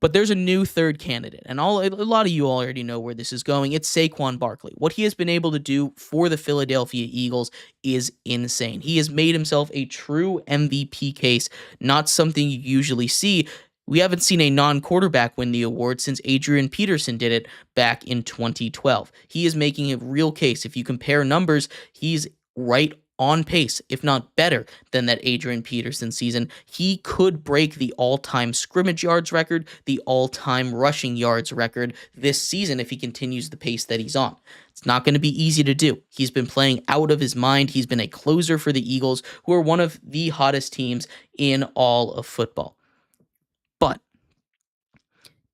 Speaker 1: But there's a new third candidate, and a lot of you already know where this is going. It's Saquon Barkley. What he has been able to do for the Philadelphia Eagles is insane. He has made himself a true MVP case, not something you usually see. We haven't seen a non-quarterback win the award since Adrian Peterson did it back in 2012. He is making a real case. If you compare numbers, he's right on pace, if not better, than that Adrian Peterson season. He could break the all-time scrimmage yards record, the all-time rushing yards record this season if he continues the pace that he's on. It's not going to be easy to do. He's been playing out of his mind. He's been a closer for the Eagles, who are one of the hottest teams in all of football. But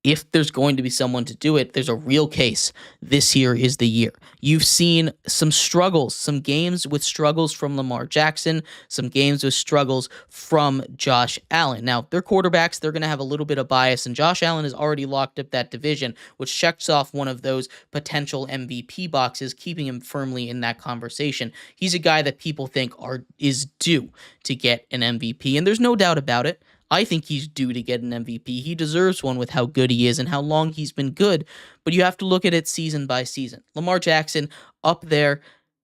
Speaker 1: if there's going to be someone to do it, there's a real case. This year is the year. You've seen some struggles, some games with struggles from Lamar Jackson, some games with struggles from Josh Allen. Now, they're quarterbacks. They're going to have a little bit of bias, and Josh Allen has already locked up that division, which checks off one of those potential MVP boxes, keeping him firmly in that conversation. He's a guy that people think is due to get an MVP, and there's no doubt about it. I think he's due to get an MVP. He deserves one with how good he is and how long he's been good, but you have to look at it season by season. Lamar Jackson up there,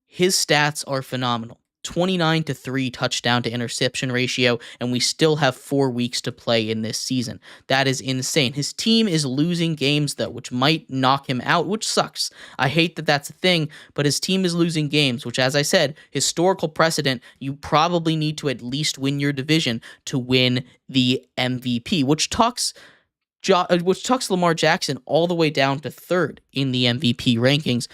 Speaker 1: his stats are phenomenal. 29-3 touchdown to interception ratio, and we still have 4 weeks to play in this season. That is insane. His team is losing games, though, which might knock him out, which sucks. I hate that that's a thing, but his team is losing games, which, as I said, historical precedent, you probably need to at least win your division to win the MVP, which tucks Lamar Jackson all the way down to 3rd in the MVP rankings,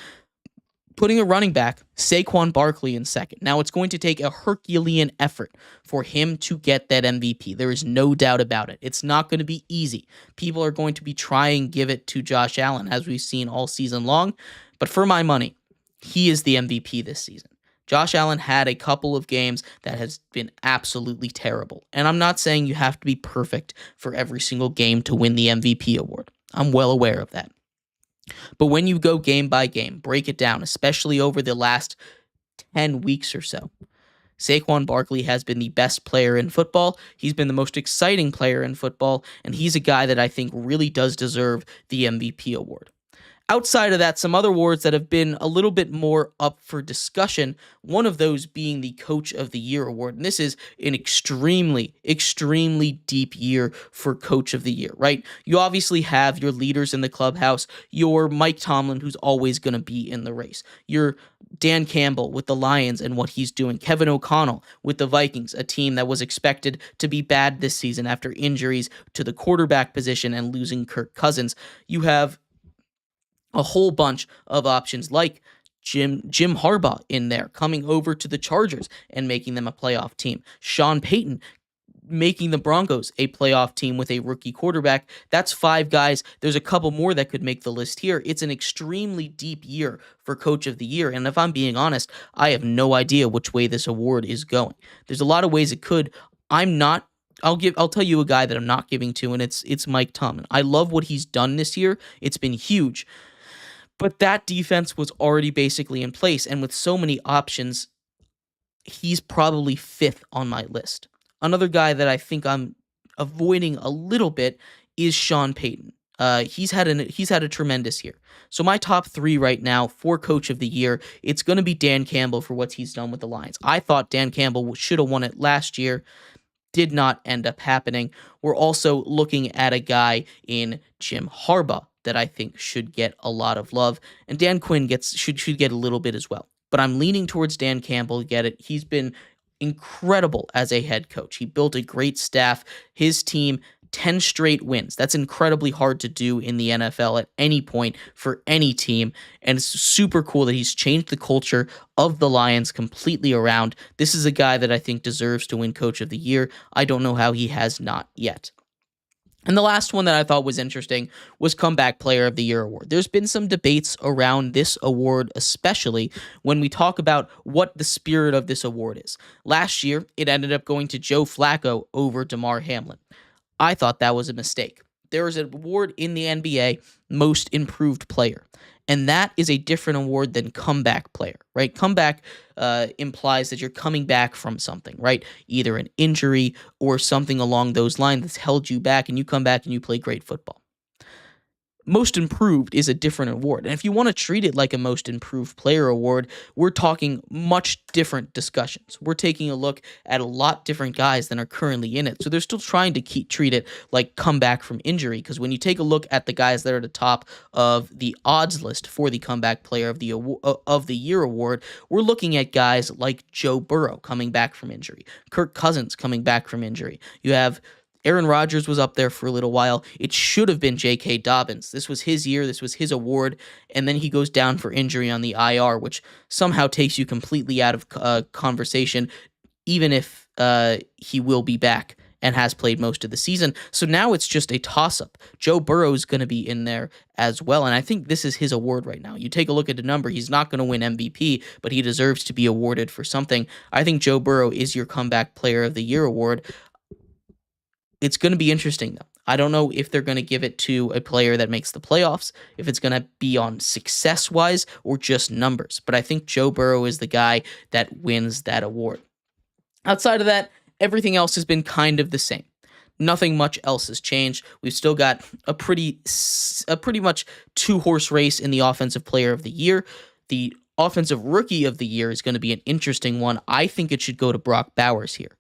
Speaker 1: putting a running back, Saquon Barkley, in 2nd. Now, it's going to take a Herculean effort for him to get that MVP. There is no doubt about it. It's not going to be easy. People are going to be trying to give it to Josh Allen, as we've seen all season long. But for my money, he is the MVP this season. Josh Allen had a couple of games that has been absolutely terrible. And I'm not saying you have to be perfect for every single game to win the MVP award. I'm well aware of that. But when you go game by game, break it down, especially over the last 10 weeks or so, Saquon Barkley has been the best player in football. He's been the most exciting player in football, and he's a guy that I think really does deserve the MVP award. Outside of that, some other awards that have been a little bit more up for discussion, one of those being the Coach of the Year award. And this is an extremely, extremely deep year for Coach of the Year, right? You obviously have your leaders in the clubhouse, your Mike Tomlin, who's always going to be in the race, your Dan Campbell with the Lions and what he's doing, Kevin O'Connell with the Vikings, a team that was expected to be bad this season after injuries to the quarterback position and losing Kirk Cousins. You have a whole bunch of options like Jim Harbaugh in there, coming over to the Chargers and making them a playoff team. Sean Payton making the Broncos a playoff team with a rookie quarterback. That's 5 guys. There's a couple more that could make the list here. It's an extremely deep year for Coach of the Year, and if I'm being honest, I have no idea which way this award is going. There's a lot of ways it could. I'll tell you a guy that I'm not giving to, and it's Mike Tomlin. I love what he's done this year. It's been huge. But that defense was already basically in place, and with so many options, he's probably 5th on my list. Another guy that I think I'm avoiding a little bit is Sean Payton. He's had a tremendous year. So my top 3 right now for Coach of the Year, it's going to be Dan Campbell for what he's done with the Lions. I thought Dan Campbell should have won it last year. Did not end up happening. We're also looking at a guy in Jim Harbaugh that I think should get a lot of love, and Dan Quinn should get a little bit as well. But I'm leaning towards Dan Campbell to get it. He's been incredible as a head coach. He built a great staff. His team, 10 straight wins. That's incredibly hard to do in the NFL at any point for any team, and it's super cool that he's changed the culture of the Lions completely around. This is a guy that I think deserves to win Coach of the Year. I don't know how he has not yet. And the last one that I thought was interesting was Comeback Player of the Year award. There's been some debates around this award, especially when we talk about what the spirit of this award is. Last year, it ended up going to Joe Flacco over Damar Hamlin. I thought that was a mistake. There is an award in the NBA, Most Improved Player. And that is a different award than comeback player, right? Comeback implies that you're coming back from something, right? Either an injury or something along those lines that's held you back, and you come back and you play great football. Most improved is a different award. And if you want to treat it like a most improved player award, we're talking much different discussions. We're taking a look at a lot different guys than are currently in it. So they're still trying to treat it like comeback from injury, because when you take a look at the guys that are at the top of the odds list for the comeback player of the year award, we're looking at guys like Joe Burrow coming back from injury, Kirk Cousins coming back from injury. You have Aaron Rodgers was up there for a little while. It should have been J.K. Dobbins. This was his year. This was his award. And then he goes down for injury on the IR, which somehow takes you completely out of conversation, even if he will be back and has played most of the season. So now it's just a toss-up. Joe Burrow is going to be in there as well, and I think this is his award right now. You take a look at the number. He's not going to win MVP, but he deserves to be awarded for something. I think Joe Burrow is your comeback player of the year award. It's going to be interesting, though. I don't know if they're going to give it to a player that makes the playoffs, if it's going to be on success-wise or just numbers. But I think Joe Burrow is the guy that wins that award. Outside of that, everything else has been kind of the same. Nothing much else has changed. We've still got a pretty much two-horse race in the Offensive Player of the Year. The Offensive Rookie of the Year is going to be an interesting one. I think it should go to Brock Bowers here.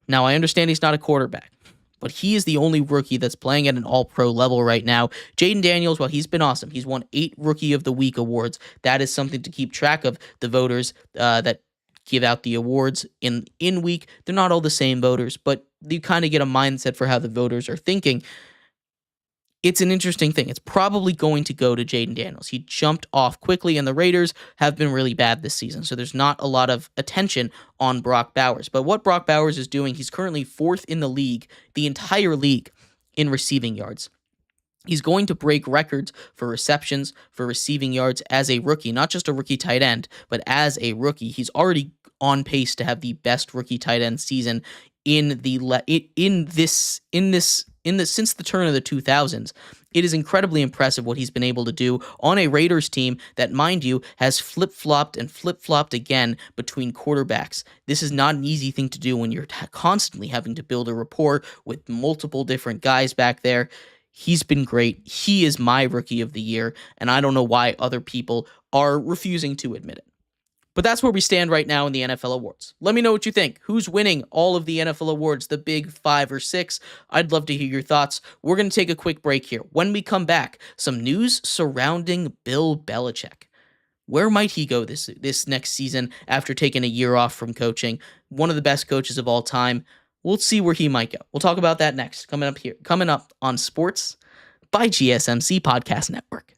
Speaker 1: Now, I understand he's not a quarterback, but he is the only rookie that's playing at an all-pro level right now. Jaden Daniels, well, he's been awesome. He's won 8 Rookie of the Week awards. That is something to keep track of. The voters that give out the awards in week, they're not all the same voters, but you kind of get a mindset for how the voters are thinking. It's an interesting thing. It's probably going to go to Jaden Daniels. He jumped off quickly, and the Raiders have been really bad this season, so there's not a lot of attention on Brock Bowers. But what Brock Bowers is doing, he's currently 4th in the league, the entire league, in receiving yards. He's going to break records for receptions, for receiving yards as a rookie, not just a rookie tight end, but as a rookie. He's already on pace to have the best rookie tight end season since the turn of the 2000s. It is incredibly impressive what he's been able to do on a Raiders team that, mind you, has flip-flopped and flip-flopped again between quarterbacks. This is not an easy thing to do when you're constantly having to build a rapport with multiple different guys back there. He's been great. He is my Rookie of the Year, and I don't know why other people are refusing to admit it. But that's where we stand right now in the NFL awards. Let me know what you think. Who's winning all of the NFL awards, the big 5 or 6? I'd love to hear your thoughts. We're going to take a quick break here. When we come back, some news surrounding Bill Belichick. Where might he go this next season after taking a year off from coaching? One of the best coaches of all time. We'll see where he might go. We'll talk about that next, coming up on Sports by GSMC Podcast Network.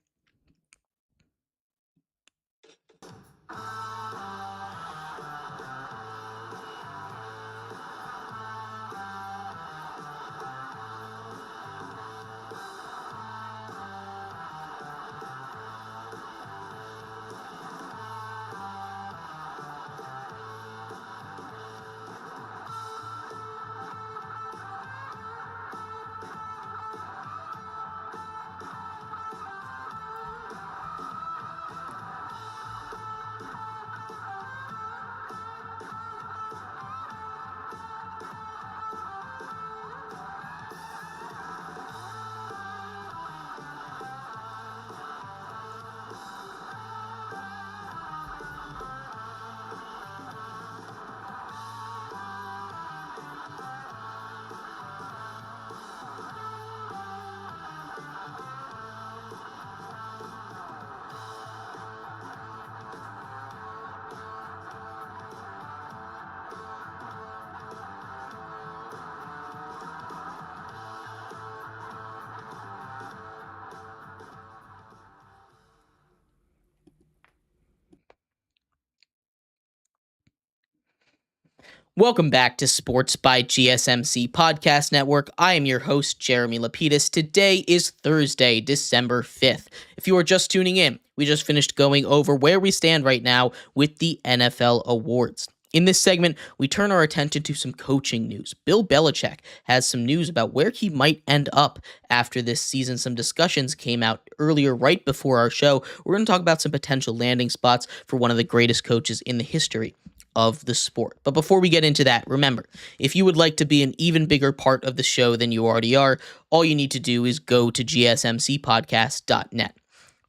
Speaker 1: Welcome back to Sports by GSMC Podcast Network. I am your host, Jeremy Lapidus. Today is Thursday, December 5th. If you are just tuning in, we just finished going over where we stand right now with the NFL awards. In this segment, we turn our attention to some coaching news. Bill Belichick has some news about where he might end up after this season. Some discussions came out earlier, right before our show. We're going to talk about some potential landing spots for one of the greatest coaches in the history of the sport. But before we get into that, remember, if you would like to be an even bigger part of the show than you already are, all you need to do is go to gsmcpodcast.net.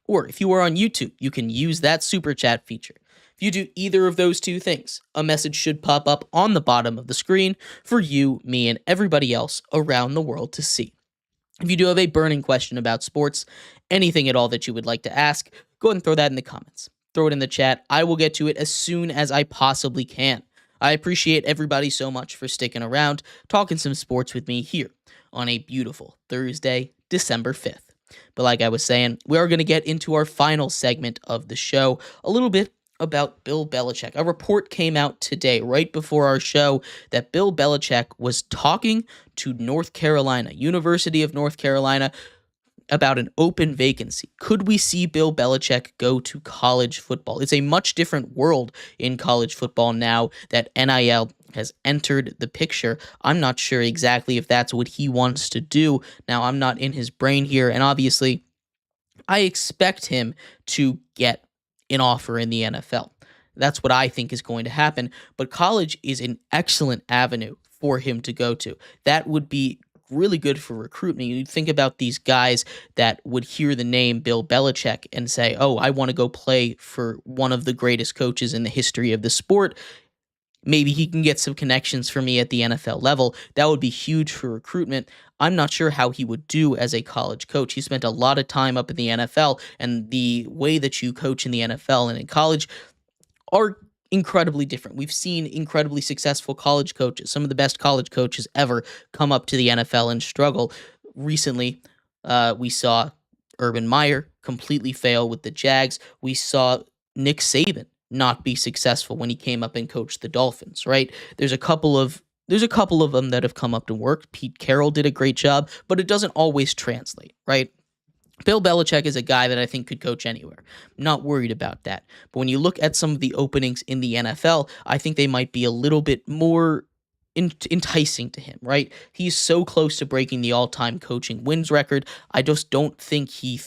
Speaker 1: Or if you are on YouTube, you can use that super chat feature. If you do either of those two things, a message should pop up on the bottom of the screen for you, me, and everybody else around the world to see. If you do have a burning question about sports, anything at all that you would like to ask, go ahead and throw that in the comments. Throw it in the chat. I will get to it as soon as I possibly can. I appreciate everybody so much for sticking around, talking some sports with me here on a beautiful Thursday, December 5th. But like I was saying, we are going to get into our final segment of the show, a little bit about Bill Belichick. A report came out today, right before our show, that Bill Belichick was talking to University of North Carolina, about an open vacancy. Could we see Bill Belichick go to college football? It's a much different world in college football now that NIL has entered the picture. I'm not sure exactly if that's what he wants to do. Now, I'm not in his brain here, and obviously, I expect him to get an offer in the NFL. That's what I think is going to happen, but college is an excellent avenue for him to go to. That would be really good for recruitment. You think about these guys that would hear the name Bill Belichick and say, oh, I want to go play for one of the greatest coaches in the history of the sport. Maybe he can get some connections for me at the NFL level. That would be huge for recruitment. I'm not sure how he would do as a college coach. He spent a lot of time up in the NFL, and the way that you coach in the NFL and in college are incredibly different. We've seen incredibly successful college coaches, some of the best college coaches ever, come up to the NFL and struggle. Recently, we saw Urban Meyer completely fail with the Jags. We saw Nick Saban not be successful when he came up and coached the Dolphins, right? There's a couple of them that have come up to work. Pete Carroll did a great job, but it doesn't always translate, right? Bill Belichick is a guy that I think could coach anywhere. I'm not worried about that. But when you look at some of the openings in the NFL, I think they might be a little bit more enticing to him, right? He's so close to breaking the all-time coaching wins record. I just don't think he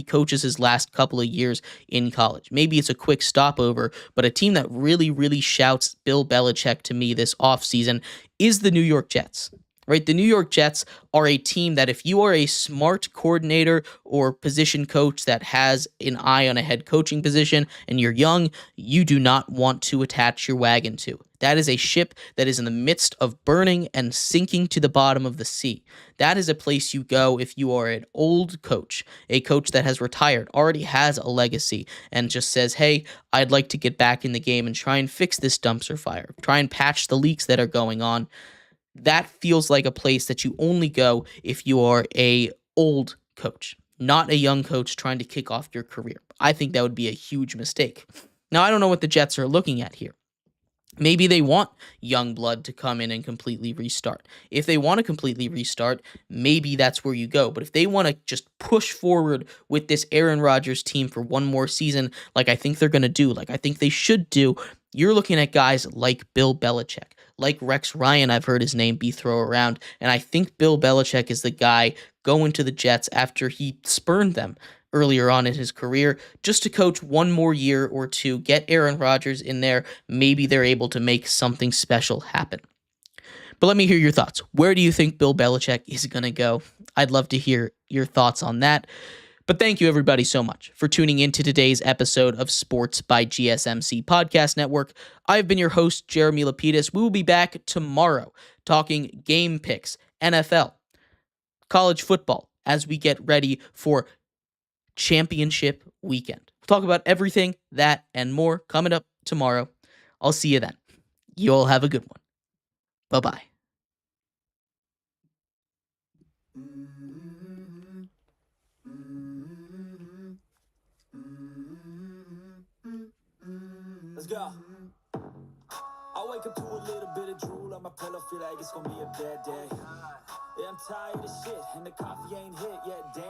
Speaker 1: coaches his last couple of years in college. Maybe it's a quick stopover, but a team that really, really shouts Bill Belichick to me this offseason is the New York Jets. Right, the New York Jets are a team that if you are a smart coordinator or position coach that has an eye on a head coaching position and you're young, you do not want to attach your wagon to. That is a ship that is in the midst of burning and sinking to the bottom of the sea. That is a place you go if you are an old coach, a coach that has retired, already has a legacy, and just says, hey, I'd like to get back in the game and try and fix this dumpster fire, try and patch the leaks that are going on. That feels like a place that you only go if you are a old coach, not a young coach trying to kick off your career. I think that would be a huge mistake. Now, I don't know what the Jets are looking at here. Maybe they want young blood to come in and completely restart. If they want to completely restart, maybe that's where you go. But if they want to just push forward with this Aaron Rodgers team for one more season, like I think they're going to do, like I think they should do, you're looking at guys like Bill Belichick, like Rex Ryan. I've heard his name be thrown around. And I think Bill Belichick is the guy going to the Jets after he spurned them earlier on in his career, just to coach one more year or two, get Aaron Rodgers in there. Maybe they're able to make something special happen. But let me hear your thoughts. Where do you think Bill Belichick is going to go? I'd love to hear your thoughts on that. But thank you, everybody, so much for tuning in to today's episode of Sports by GSMC Podcast Network. I've been your host, Jeremy Lapidus. We will be back tomorrow talking game picks, NFL, college football, as we get ready for championship weekend. We'll talk about everything, that, and more coming up tomorrow. I'll see you then. You all have a good one. Bye-bye.
Speaker 2: Let's go. I wake up to a little bit of drool on my pillow, feel like it's gonna be a bad day. Yeah, I'm tired of shit, and the coffee ain't hit yet, damn.